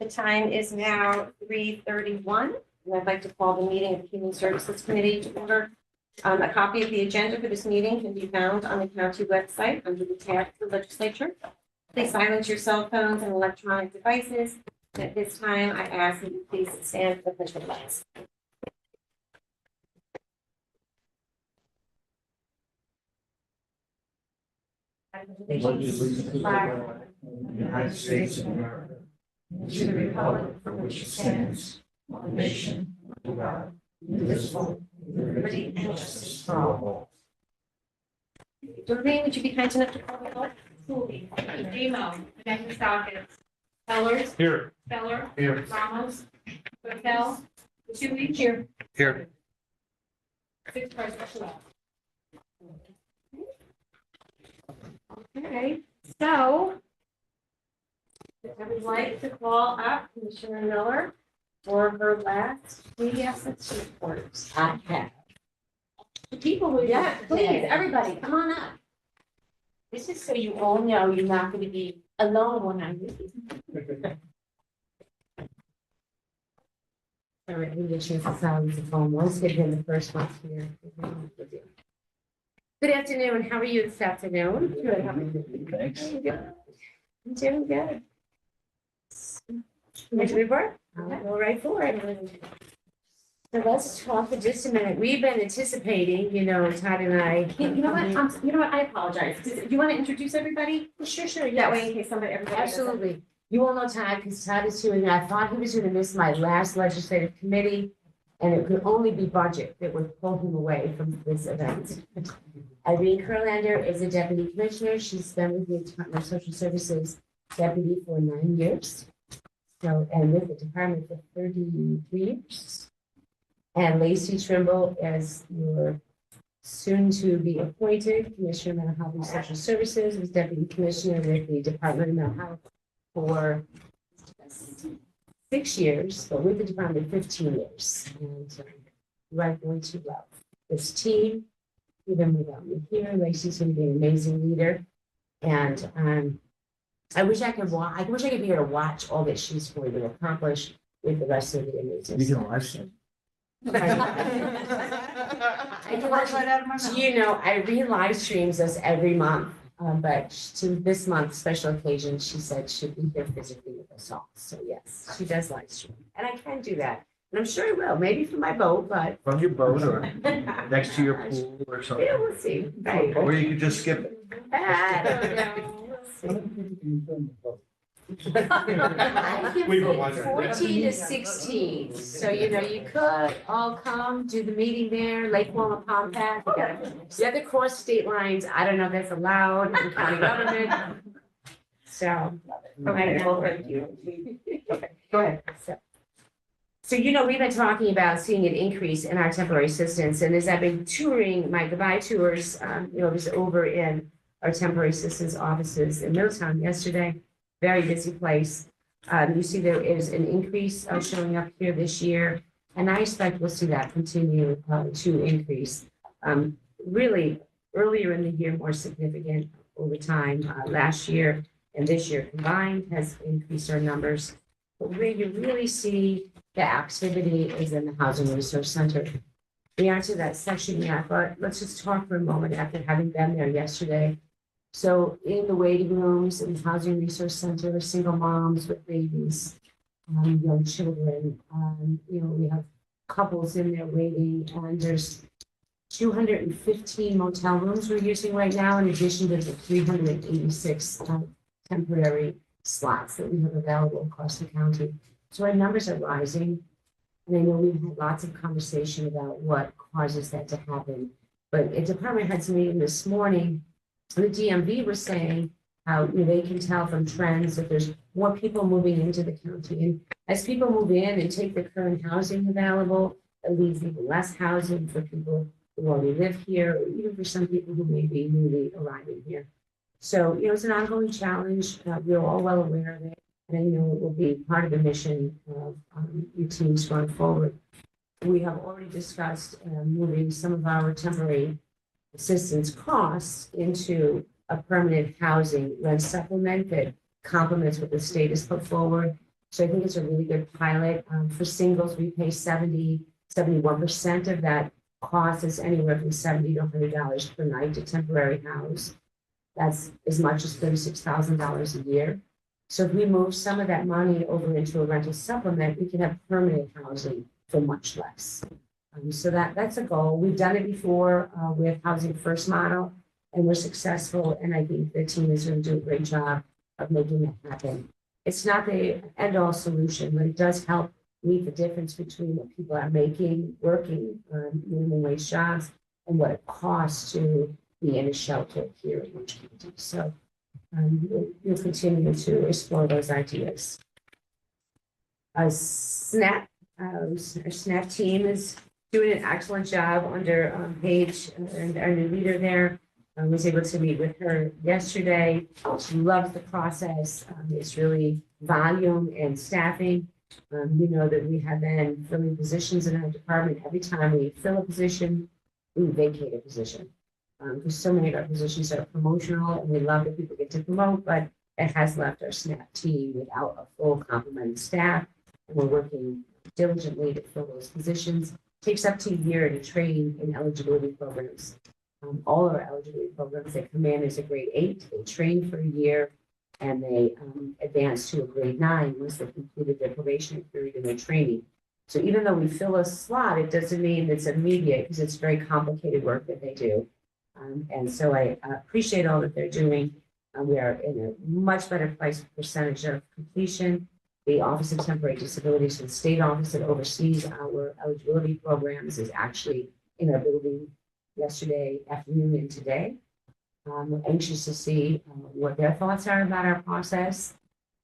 The time is now 3:31, and I'd like to call the meeting of the Human Services Committee to order. A copy of the agenda for this meeting can be found on the county website under the tab for legislature. Please silence your cell phones and electronic devices. At this time, I ask that you please stand for the pledge of allegiance. Allegiance to the flag of the United States of America, and to the republic for which it stands, one nation, under God, indivisible, with liberty and justice for all. Doreen, would you be kind enough to call the roll? Cooley, Demo, Anastakis, Fellers, Here. Feller, Here. Ramos, Hotel, Tui, here, Here. 6 persons left. Okay, so I would like to call up Commissioner Miller for her last three assets reports. I have. The people who, yeah, please, everybody, come on up. This is so you all know you're not going to be alone when I leave. All right, we get chance to silence the phone. Let's get in the first one here. Good afternoon. How are you this afternoon? Good. How are you? Thanks. I'm doing good. Commissioner report? I'll go right for it. So let's talk for just a minute. We've been anticipating, Todd and I. You know what, I apologize. Do you want to introduce everybody? Sure. That way, in case everybody. doesn't- Absolutely. You all know Todd because Todd is here, and I thought he was going to miss my last legislative committee, and it could only be budget that would pull him away from this event. Irene Kurlander is a deputy commissioner. She's been with the Department of Social Services deputy for 9 years. So, and with the department for 33 years. And Lacey Trimble as your soon-to-be appointed Commissioner of Mental Health and Social Services, was deputy commissioner with the Department of Mental Health for 6 years, but with the department 15 years. And you are going to love this team, even without me here. Lacey's going to be an amazing leader. And I wish I could be here to watch all that she's going to accomplish with the rest of the amazing. You can live stream. Irene live streams us every month, but to this month's special occasion, she said she'd be here physically with us all. So yes, she does live stream, and I can do that, and I'm sure I will. Maybe from my boat, but From your boat or next to your pool or something. yeah, we'll see. Right? Or you could just skip it. I don't know. We'll see. I give We were it wondering. 14 to 16, so you could all come do the meeting there, Lake Wallen Compact. You have to cross state lines. I don't know if that's allowed in county government. So. Okay, well, thank you. Go ahead. So we've been talking about seeing an increase in our temporary assistance, and as I've been touring my goodbye tours, I was over in our temporary assistance offices in Middletown yesterday. Very busy place. You see there is an increase showing up here this year, and I expect we'll see that continue to increase. Really, earlier in the year, more significant over time. Last year and this year combined has increased our numbers. But where you really see the activity is in the Housing Resource Center. We aren't to that section yet, but let's just talk for a moment after having been there yesterday. So in the waiting rooms in the Housing Resource Center, single moms with babies, young children, we have couples in there waiting, and there's 215 motel rooms we're using right now, in addition to the 386 temporary slots that we have available across the county. So our numbers are rising, and I know we've had lots of conversation about what causes that to happen. But at department heads meeting this morning, the DMV was saying how they can tell from trends that there's more people moving into the county. And as people move in and take the current housing available, it leaves even less housing for people who already live here, or even for some people who may be newly arriving here. So, it's an ongoing challenge. We're all well aware of it. And I know it will be part of the mission of your teams going forward. We have already discussed moving some of our temporary assistance costs into a permanent housing rent supplement that complements what the state has put forward. So I think it's a really good pilot. For singles, we pay 71% of that cost is anywhere from $70 to $100 per night to temporary house. That's as much as $36,000 a year. So if we move some of that money over into a rental supplement, we can have permanent housing for much less. So that's a goal. We've done it before with Housing First model, and we're successful. And I think the team is going to do a great job of making that happen. It's not the end-all solution, but it does help meet the difference between what people are making, working minimum wage jobs, and what it costs to be in a shelter here in Orange County. So we'll continue to explore those ideas. Our SNAP team is doing an excellent job under Paige and our new leader there. I was able to meet with her yesterday. She loves the process. It's really volume and staffing. You know that we have been filling positions in our department. Every time we fill a position, we vacate a position. Because so many of our positions are promotional, and we love that people get to promote, but it has left our SNAP team without a full complement of staff. And we're working diligently to fill those positions. It takes up to a year to train in eligibility programs. All of our eligibility programs, they come in as a grade 8, they train for a year, and they advance to a grade 9 once they've completed their probationary period and their training. So even though we fill a slot, it doesn't mean it's immediate because it's very complicated work that they do. And so I appreciate all that they're doing. We are in a much better place with percentage of completion. The Office of Temporary Disabilities, the state office that oversees our eligibility programs, is actually in our building yesterday afternoon and today. We're anxious to see what their thoughts are about our process.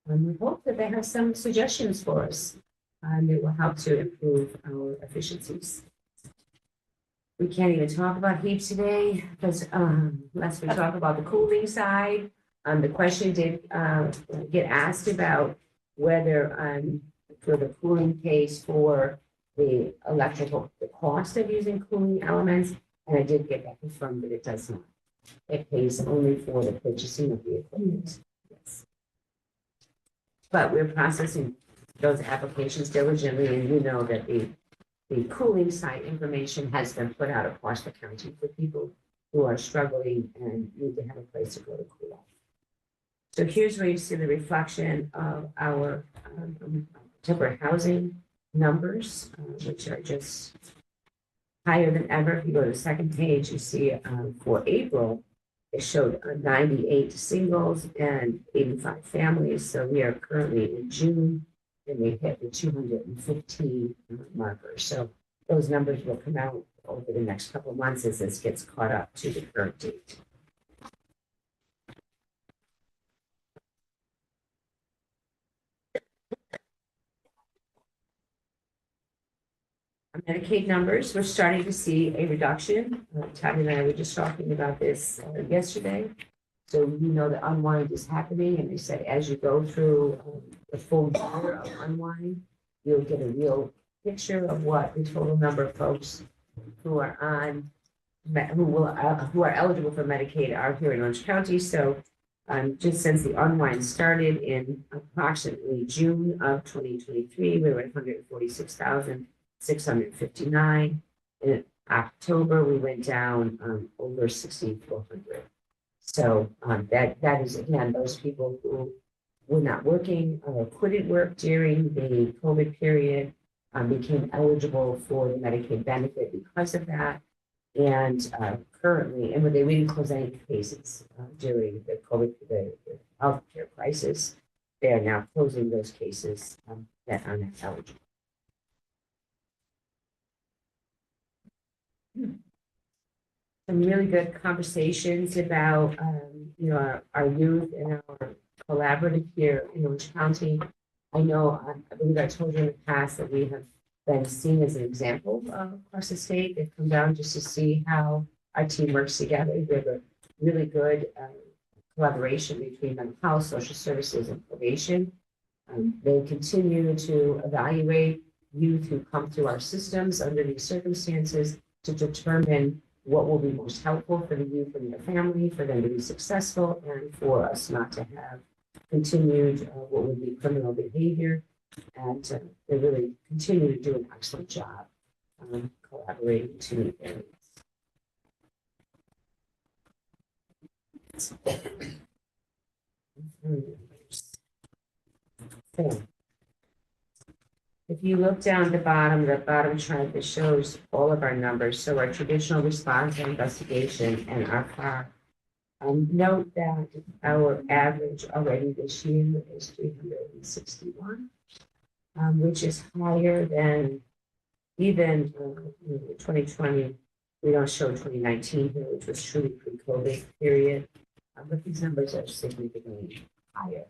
And we hope that they have some suggestions for us that will help to improve our efficiencies. We can't even talk about heat today because unless we talk about the cooling side. The question did get asked about whether for the cooling case for the electrical, the cost of using cooling elements, and I did get that confirmed that it does not. It pays only for the purchasing of the equipment. Yes. But we're processing those applications diligently, and you know that the cooling site information has been put out across the county for people who are struggling and need to have a place to go to cool off. So here's where you see the reflection of our temporary housing numbers, which are just higher than ever. If you go to the second page, you see for April, it showed 98 singles and 85 families. So we are currently in June, and we hit the 215 markers. So those numbers will come out over the next couple of months as this gets caught up to the current date. Medicaid numbers, we're starting to see a reduction. Tabby and I were just talking about this yesterday. So you know the unwind is happening, and they said as you go through the full year of unwind, you'll get a real picture of what the total number of folks who are on who are eligible for Medicaid are here in Orange County. So just since the unwind started in approximately June of 2023, we were at 146,659. In October, we went down over 6,400. So that is, again, those people who were not working or couldn't work during the COVID period became eligible for the Medicaid benefit because of that. And currently, and we didn't close any cases during the COVID, the healthcare crisis. They are now closing those cases that are not eligible. Some really good conversations about, our youth and our collaborative here in Orange County. I know, I believe I told you in the past that we have been seen as an example across the state. They've come down just to see how our team works together. We have a really good collaboration between mental health, social services, and probation. They continue to evaluate youth who come through our systems under these circumstances to determine what will be most helpful for the youth and their family, for them to be successful, and for us not to have continued what would be criminal behavior. And they really continue to do an excellent job collaborating to meet their needs. So, if you look down at the bottom chart that shows all of our numbers, so our traditional response and investigation and our FAR. Note that our average already this year is 361, which is higher than even 2020. We don't show 2019 here, which was truly pre-COVID period, but these numbers are significantly higher.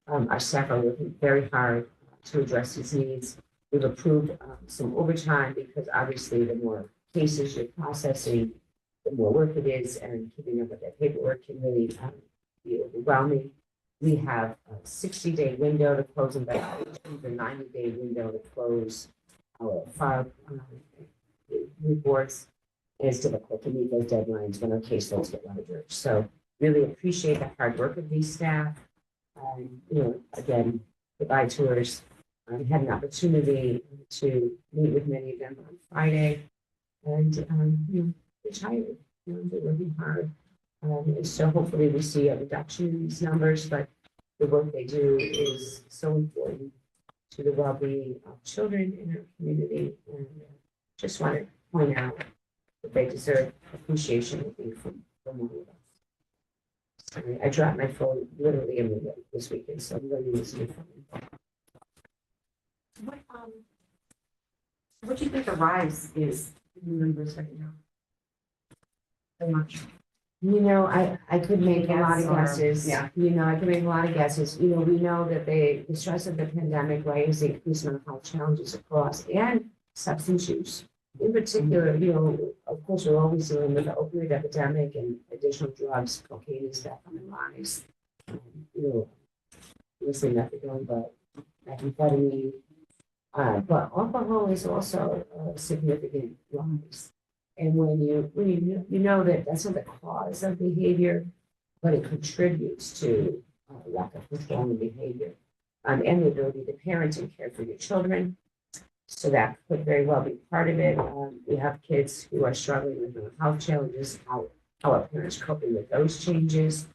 Our staff are working very hard to address these needs. We've approved some overtime because obviously the more cases you're processing, the more work it is, and keeping up with that paperwork can really be overwhelming. We have a 60-day window to close investigations, a 90-day window to close our file reports. It's difficult to meet those deadlines when our caseloads get larger. So really appreciate the hard work of these staff. Again, provide tours. I had an opportunity to meet with many of them on Friday, and they're tired. They're working hard, and so hopefully we see a reduction in these numbers. But the work they do is so important to the well-being of children in our community, and just want to point out that they deserve appreciation, I think, from all of us. Sorry, I dropped my phone literally in the middle this weekend, so I'm going to use my phone. What do you think the rise is in the numbers right now? So much. I could make a lot of Guess or- guesses. yeah. I could make a lot of guesses. We know that the stress of the pandemic, right, has increased mental health challenges across and substance use. In particular, of course, we're always dealing with the opioid epidemic and additional drugs. Cocaine is that on the rise. Mostly methadone, but methamphetamine. But alcohol is also a significant rise. And when you know that that's not the cause of behavior, but it contributes to lack of control and behavior, and the ability to parent and care for your children. So that could very well be part of it. We have kids who are struggling with mental health challenges, how are parents coping with those changes?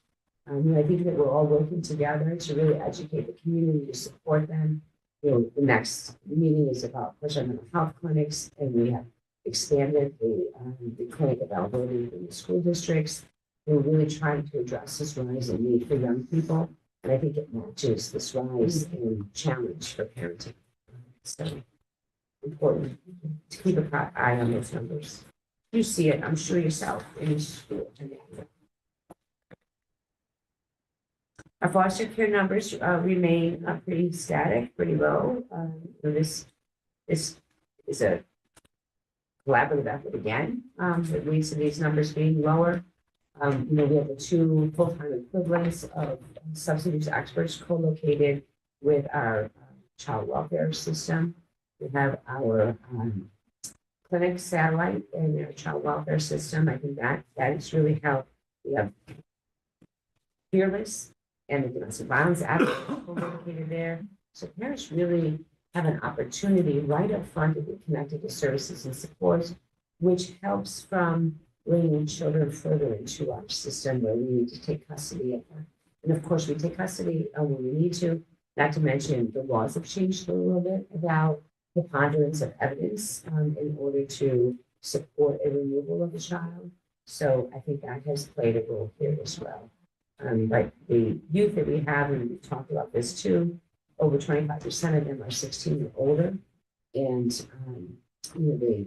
I think that we're all working together to really educate the community to support them. The next meeting is about push on mental health clinics, and we have expanded the clinic availability in the school districts. We're really trying to address this rise in need for young people, and I think it matches this rise in challenge for parenting. So important to keep an eye on those numbers. You see it, I'm sure yourself in your school. Our foster care numbers remain pretty static, pretty low. This is a collaborative effort again that leads to these numbers being lower. We have the 2 full-time equivalents of substance use experts co-located with our child welfare system. We have our clinic satellite and our child welfare system. I think that has really helped. We have Fearless and the domestic violence advocate co-located there. So parents really have an opportunity right up front to be connected to services and supports, which helps from bringing children further into our system where we need to take custody of them. And of course, we take custody when we need to, not to mention the laws have changed a little bit about preponderance of evidence in order to support a removal of a child. So I think that has played a role here as well. But the youth that we have, and we've talked about this too, over 25% of them are 16 or older. And the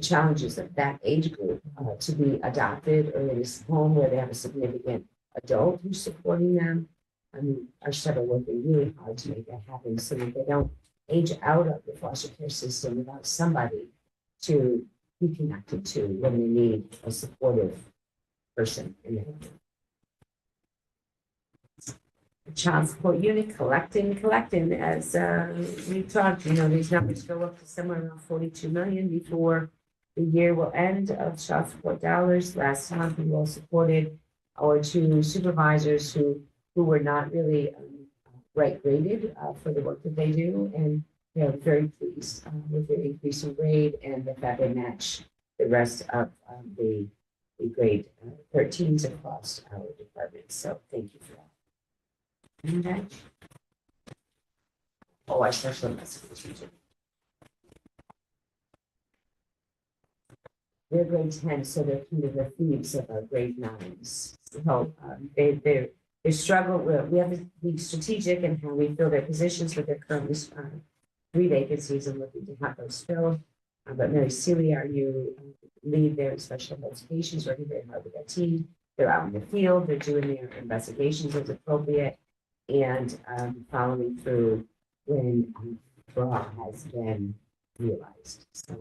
challenges of that age group to be adopted or in a home where they have a significant adult who's supporting them. Our staff are working really hard to make that happen so that they don't age out of the foster care system without somebody to be connected to when they need a supportive person in their home. The child support unit collecting as we talked, these numbers go up to somewhere around 42 million before the year will end of child support dollars. Last month we all supported our 2 supervisors who were not really right graded for the work that they do, and they're very pleased with the increase in grade and the fact they match the rest of the grade 13s across our departments. So thank you for that. And then, oh, our special education teacher. They're grade 10, so they're kind of the thieves of our grade 9s. So they struggle with, we have to be strategic in how we fill their positions, but they're currently 3 vacancies and looking to have those filled. But Mary Seeley, our new lead there in special education, is working very hard with that team. They're out in the field, they're doing their investigations as appropriate, and following through when fraud has been realized. So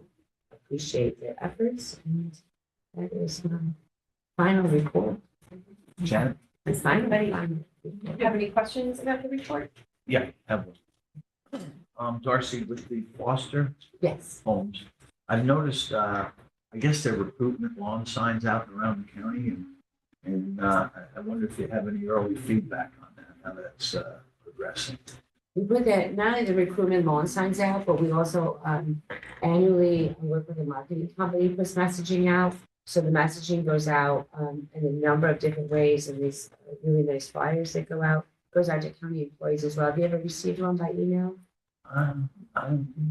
appreciate their efforts, and that is my final report. Janet? It's fine, Anybody? but Do you have any questions about the report? Yeah, have one. Darcy, with the foster yes. homes, I've noticed, I guess there are recruitment lawn signs out around the county, and I wonder if you have any early feedback on that, how that's progressing. We put that, not only the recruitment lawn signs out, but we also annually work with a marketing company, puts messaging out. So the messaging goes out in a number of different ways, and these really nice flyers that go out, goes out to county employees as well. Have you ever received one by email?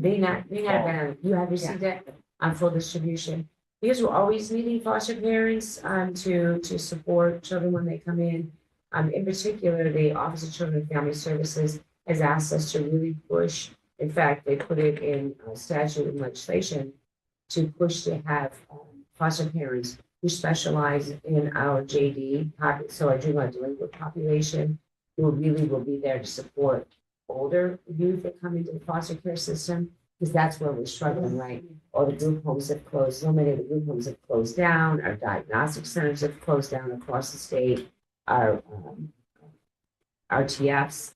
May not have been, you have received it on full distribution. Because we're always meeting foster parents to support children when they come in. In particular, the Office of Children and Family Services has asked us to really push. In fact, they put it in statute and legislation to push to have foster parents who specialize in our JD, so our juvenile delinquent population, who really will be there to support older youth that come into the foster care system, because that's where we're struggling, right? All the group homes have closed, so many of the group homes have closed down, our diagnostic centers have closed down across the state, our RTFs,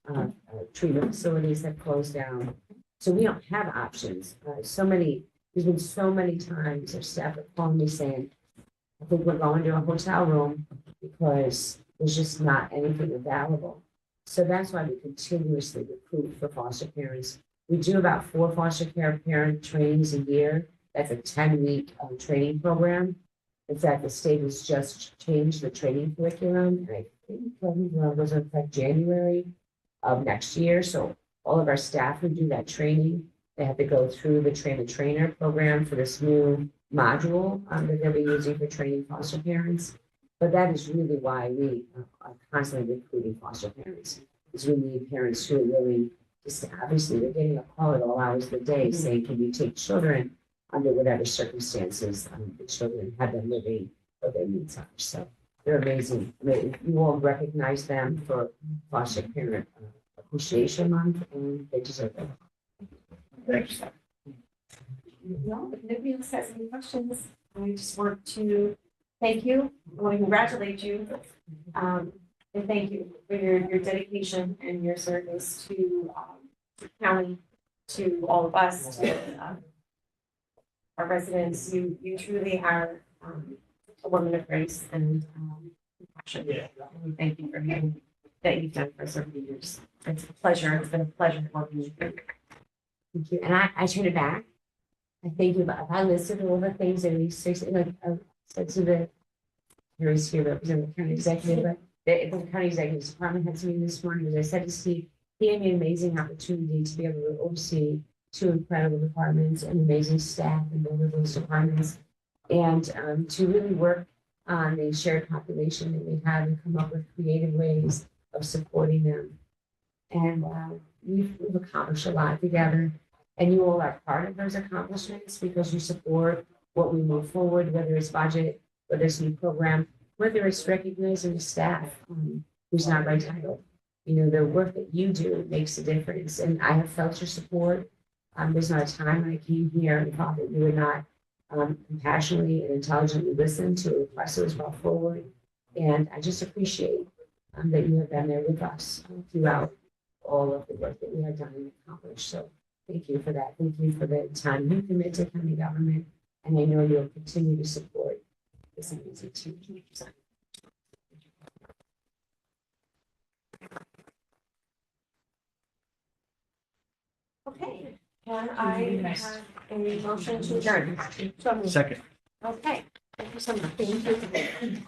treatment facilities have closed down. So we don't have options. There's been so many times our staff have called me saying, I think we're going to a hotel room because there's just not anything available. So that's why we continuously recruit for foster parents. We do about 4 foster care parent trainings a year. That's a 10-week training program. In fact, the state has just changed the training curriculum, and I think it goes into effect January of next year. So all of our staff who do that training, they have to go through the train-the-trainer program for this new module that they'll be using for training foster parents. But that is really why we are constantly recruiting foster parents, because we need parents who are willing to, obviously, they're getting a call at all hours of the day saying, can you take children under whatever circumstances the children have been living or their needs are. So they're amazing. I mean, you all recognize them for Foster Parent Appreciation Month, and they deserve it. Thanks. No, if nobody else has any questions, I just want to thank you, I want to congratulate you, and thank you for your dedication and your service to the county, to all of us, to our residents. You truly are a woman of grace and compassion. And thank you for everything that you've done for so many years. It's a pleasure. It's been a pleasure working with you. Thank you. And I turn it back. I thank you. If I listed all the things that we said to the Harry's here representing the county executive, but the county executive department had to meeting this morning. As I said to Steve, he gave me an amazing opportunity to be able to oversee 2 incredible departments and amazing staff in both of those departments, and to really work on the shared population that we have and come up with creative ways of supporting them. And we've accomplished a lot together. And you all are part of those accomplishments because you support what we move forward, whether it's budget, whether it's new program, whether it's recognizing the staff who's not by title. You know, the work that you do makes a difference. And I have felt your support. There's not a time when I came here and thought that you would not compassionately and intelligently listen to requests that was brought forward. And I just appreciate that you have been there with us throughout all of the work that we have done and accomplished. So thank you for that. Thank you for the time you commit to county government. And I know you'll continue to support this amazing team. Okay, can I have a motion to adjourn? Second. Okay, thank you so much. Thank you.